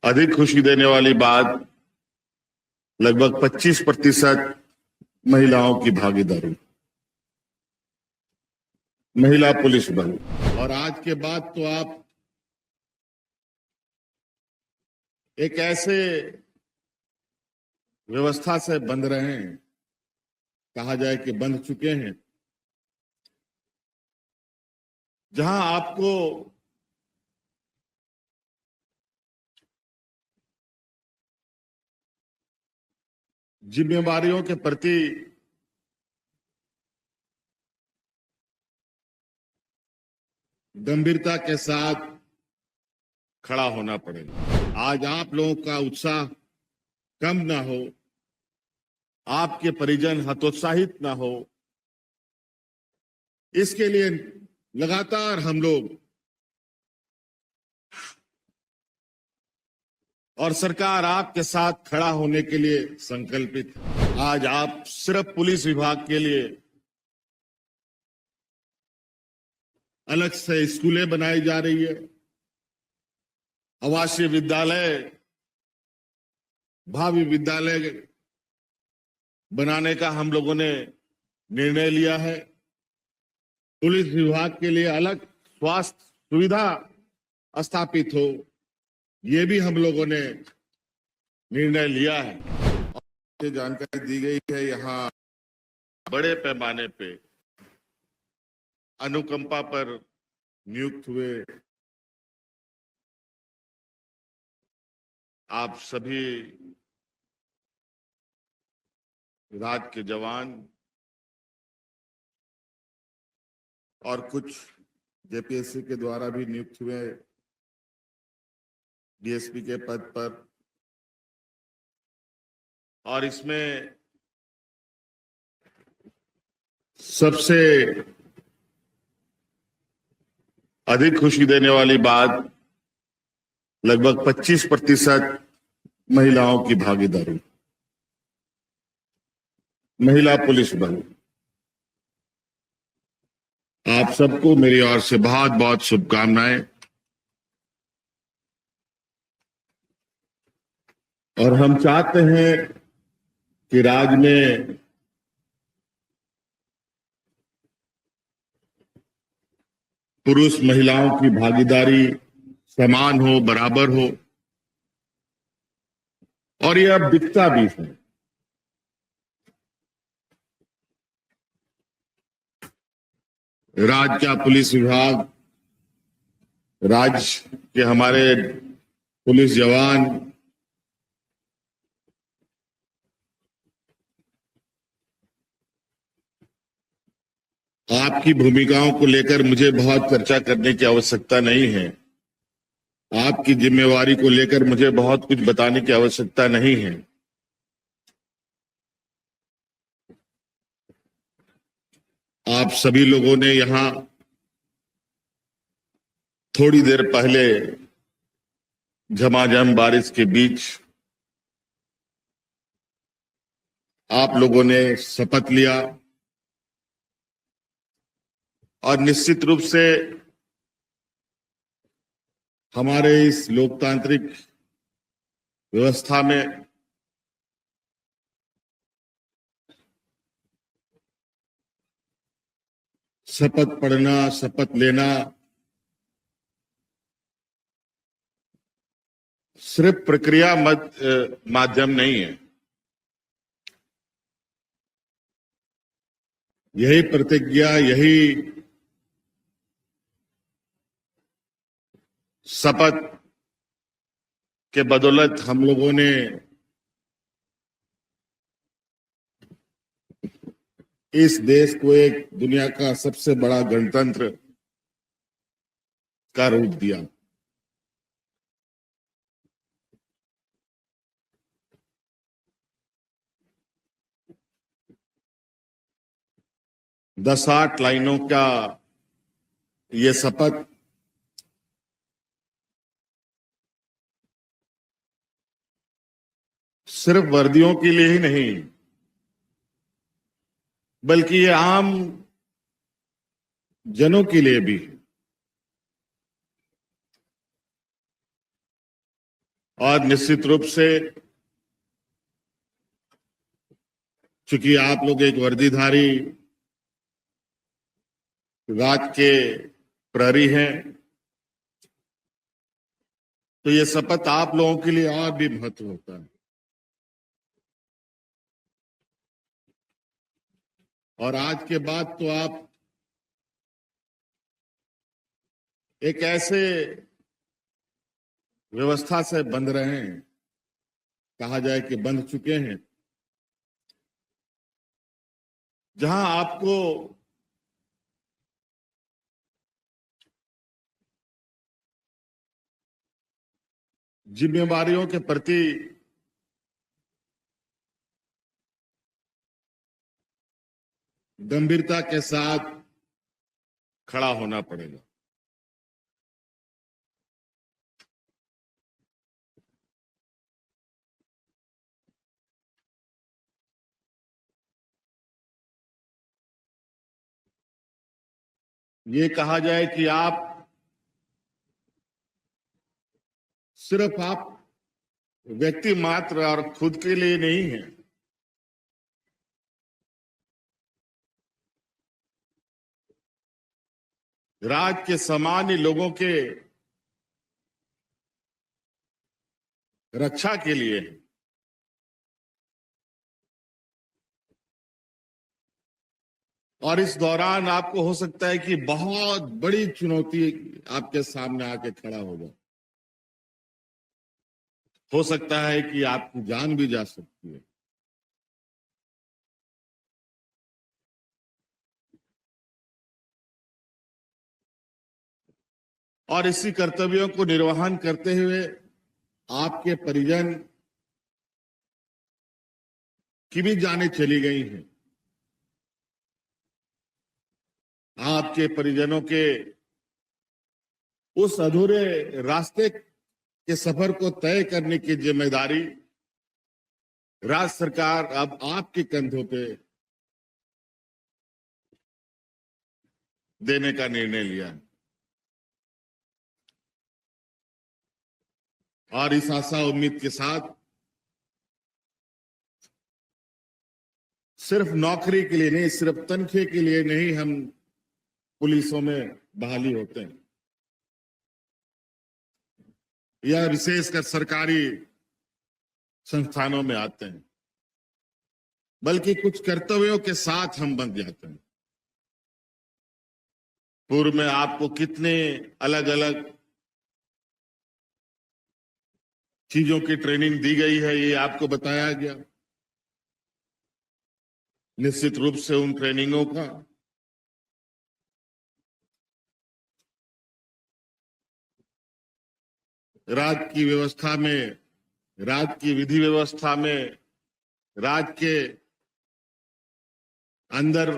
अधिक खुशी देने वाली बात लगभग 25% महिलाओं की भागीदारी, महिला पुलिस बल। और आज के बाद तो आप एक ऐसे व्यवस्था से बंध रहे हैं, कहा जाए कि बंध चुके हैं, जहां आपको जिम्मेवारियों के प्रति गंभीरता के साथ खड़ा होना पड़ेगा। आज आप लोगों का उत्साह कम ना हो, आपके परिजन हतोत्साहित ना हो, इसके लिए लगातार हम लोग और सरकार आपके साथ खड़ा होने के लिए संकल्पित है। आज आप सिर्फ पुलिस विभाग के लिए अलग से स्कूलें बनाई जा रही है, आवासीय विद्यालय, भावी विद्यालय बनाने का हम लोगों ने निर्णय लिया है। पुलिस विभाग के लिए अलग स्वास्थ्य सुविधा स्थापित हो, ये भी हम लोगों ने निर्णय लिया है। और ये जानकारी दी गई है, यहाँ बड़े पैमाने पे अनुकंपा पर नियुक्त हुए आप सभी राज्य के जवान और कुछ जेपीएससी के द्वारा भी नियुक्त हुए डीएसपी के पद पर, और इसमें सबसे अधिक खुशी देने वाली बात लगभग 25% महिलाओं की भागीदारी, महिला पुलिस बल। आप सबको मेरी ओर से बहुत बहुत शुभकामनाएं। और हम चाहते हैं कि राज्य में पुरुष महिलाओं की भागीदारी समान हो, बराबर हो, और यह अब दिखता भी है। राज्य का पुलिस विभाग, राज्य के हमारे पुलिस जवान आपकी भूमिकाओं को लेकर मुझे बहुत चर्चा करने की आवश्यकता नहीं है, आपकी जिम्मेवारी को लेकर मुझे बहुत कुछ बताने की आवश्यकता नहीं है। आप सभी लोगों ने यहां थोड़ी देर पहले झमाझम बारिश के बीच आप लोगों ने शपथ लिया, और निश्चित रूप से हमारे इस लोकतांत्रिक व्यवस्था में शपथ पढ़ना, शपथ लेना सिर्फ प्रक्रिया माध्यम नहीं है, यही प्रतिज्ञा, यही शपथ के बदौलत हम लोगों ने इस देश को एक दुनिया का सबसे बड़ा गणतंत्र का रूप दिया। दस 8 लाइनों का ये शपथ सिर्फ वर्दियों के लिए ही नहीं, बल्कि ये आम जनों के लिए भी। और निश्चित रूप से चूंकि आप लोग एक वर्दीधारी राज्य के प्रहरी हैं, तो ये शपथ आप लोगों के लिए और भी महत्व होता है। और आज के बाद तो आप एक ऐसे व्यवस्था से बंध रहे हैं, कहा जाए कि बंध चुके हैं, जहां आपको जिम्मेवारियों के प्रति गंभीरता के साथ खड़ा होना पड़ेगा। ये कहा जाए कि आप सिर्फ आप व्यक्ति मात्र और खुद के लिए नहीं है, राज्य के सामान्य लोगों के रक्षा के लिए है। और इस दौरान आपको हो सकता है कि बहुत बड़ी चुनौती आपके सामने आके खड़ा होगा। हो सकता है कि आपकी जान भी जा सकती है। और इसी कर्तव्यों को निर्वहन करते हुए आपके परिजन की भी जानें चली गई हैं। आपके परिजनों के उस अधूरे रास्ते के सफर को तय करने की जिम्मेदारी राज्य सरकार अब आपके कंधों पे देने का निर्णय लिया है। और इस आशा उम्मीद के साथ सिर्फ नौकरी के लिए नहीं, सिर्फ तनख्वाह के लिए नहीं हम पुलिसों में बहाली होते हैं, या विशेषकर सरकारी संस्थानों में आते हैं, बल्कि कुछ कर्तव्यों के साथ हम बंध जाते हैं। पूर्व में आपको कितने अलग अलग चीजों की ट्रेनिंग दी गई है, ये आपको बताया गया। निश्चित रूप से उन ट्रेनिंगों का राज्य की व्यवस्था में, राज्य की विधि व्यवस्था में, राज्य के अंदर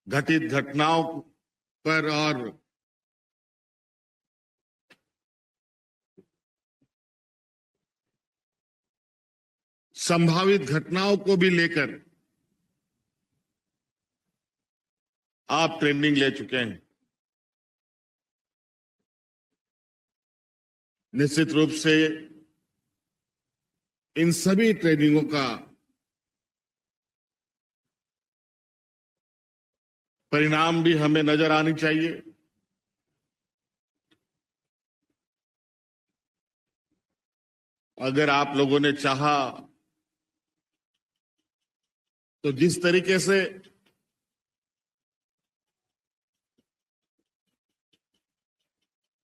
घटित घटनाओं पर और संभावित घटनाओं को भी लेकर आप ट्रेनिंग ले चुके हैं। निश्चित रूप से इन सभी ट्रेनिंगों का परिणाम भी हमें नजर आनी चाहिए। अगर आप लोगों ने चाहा तो जिस तरीके से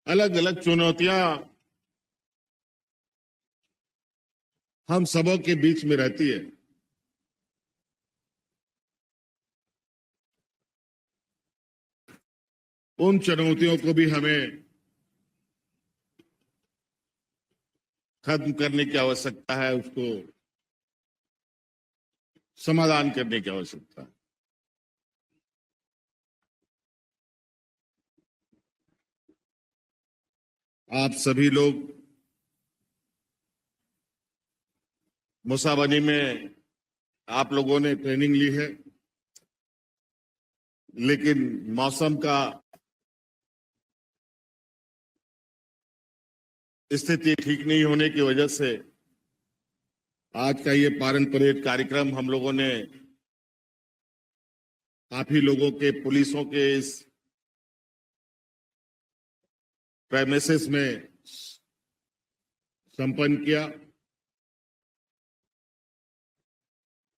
अलग अलग चुनौतियां हम सबों के बीच में रहती है, उन चुनौतियों को भी हमें खत्म करने की आवश्यकता है, उसको समाधान करने की आवश्यकता है। आप सभी लोग मुसाबनी में आप लोगों ने ट्रेनिंग ली है, लेकिन मौसम का स्थिति ठीक नहीं होने की वजह से आज का ये पारंपरिक कार्यक्रम हम लोगों ने काफी लोगों के, पुलिसों के इस प्रेमिसेस में संपन्न किया।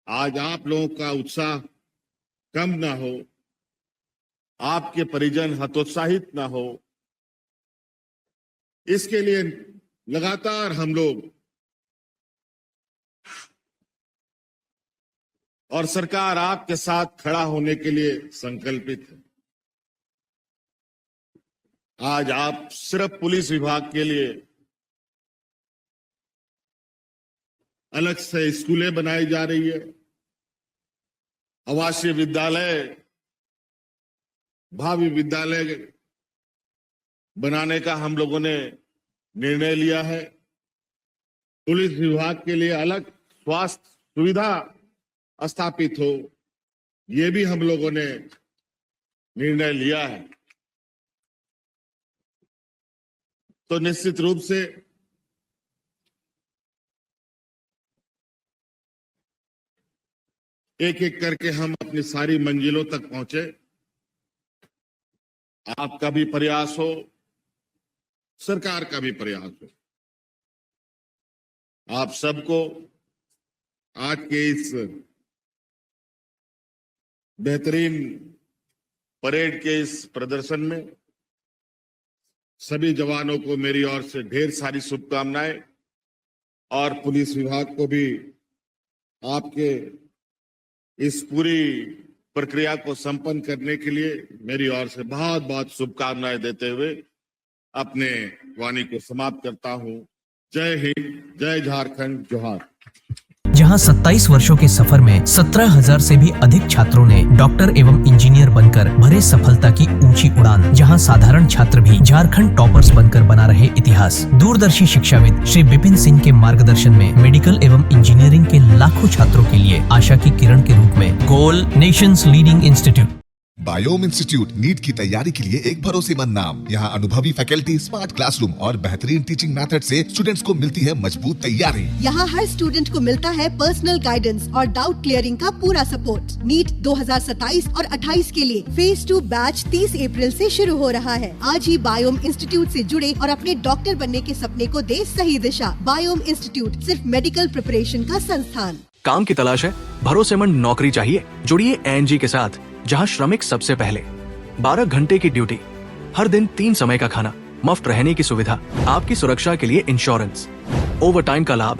आज आप लोगों का उत्साह कम ना हो, आपके परिजन हतोत्साहित ना हो, इसके लिए लगातार हम लोग और सरकार आपके साथ खड़ा होने के लिए संकल्पित है। आज आप सिर्फ पुलिस विभाग के लिए अलग से स्कूलें बनाई जा रही है, आवासीय विद्यालय, भावी विद्यालय बनाने का हम लोगों ने निर्णय लिया है। पुलिस विभाग के लिए अलग स्वास्थ्य सुविधा स्थापित हो, ये भी हम लोगों ने निर्णय लिया है। तो निश्चित रूप से एक एक करके हम अपनी सारी मंजिलों तक पहुंचे। आपका भी प्रयास हो, सरकार का भी प्रयास हो। आप सबको आज के इस बेहतरीन परेड के इस प्रदर्शन में सभी जवानों को मेरी ओर से ढेर सारी शुभकामनाएं, और पुलिस विभाग को भी आपके इस पूरी प्रक्रिया को संपन्न करने के लिए मेरी ओर से बहुत बहुत शुभकामनाएं देते हुए अपने वाणी को समाप्त करता हूं। जय हिंद, जय झारखंड, जोहार। जहां 27 वर्षों के सफर में 17,000 से भी अधिक छात्रों ने डॉक्टर एवं इंजीनियर बनकर भरे सफलता की ऊंची उड़ान, जहां साधारण छात्र भी झारखंड टॉपर्स बनकर बना रहे इतिहास। दूरदर्शी शिक्षाविद श्री विपिन सिंह के मार्गदर्शन में मेडिकल एवं इंजीनियरिंग के लाखों छात्रों के लिए आशा की किरण के रूप में गोल, nation's leading institute. Biome institute NEET की तैयारी के लिए एक भरोसेमंद नाम। यहाँ अनुभवी फैकल्टी, स्मार्ट क्लासरूम और बेहतरीन टीचिंग मेथड से स्टूडेंट्स को मिलती है मजबूत तैयारी। यहाँ हर स्टूडेंट को मिलता है पर्सनल गाइडेंस और डाउट क्लियरिंग का पूरा सपोर्ट। नीट 2027 और 28 के लिए फेज 2 बैच 30 अप्रैल से शुरू हो रहा है। आज ही बायोम इंस्टीट्यूट से जुड़े और अपने डॉक्टर बनने के सपने को दे सही दिशा। बायोम इंस्टीट्यूट सिर्फ मेडिकल प्रिपरेशन का संस्थान। काम की तलाश है, भरोसेमंद नौकरी चाहिए? जुड़िए एएनजी के साथ, जहां श्रमिक सबसे पहले। 12 घंटे की ड्यूटी, हर दिन 3 समय का खाना, मुफ्त रहने की सुविधा, आपकी सुरक्षा के लिए इंश्योरेंस, ओवरटाइम का लाभ,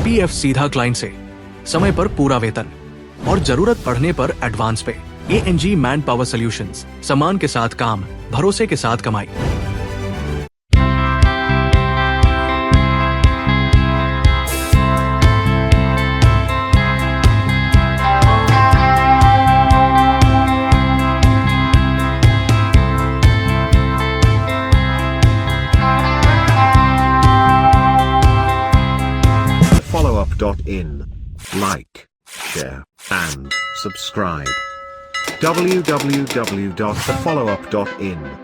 पीएफ सीधा क्लाइंट से, समय पर पूरा वेतन और जरूरत पड़ने पर एडवांस पे। एएनजी मैन पावर सॉल्यूशंस, सम्मान के साथ काम, भरोसे के साथ कमाई। followup.in. Like, share, and subscribe. www.thefollowup.in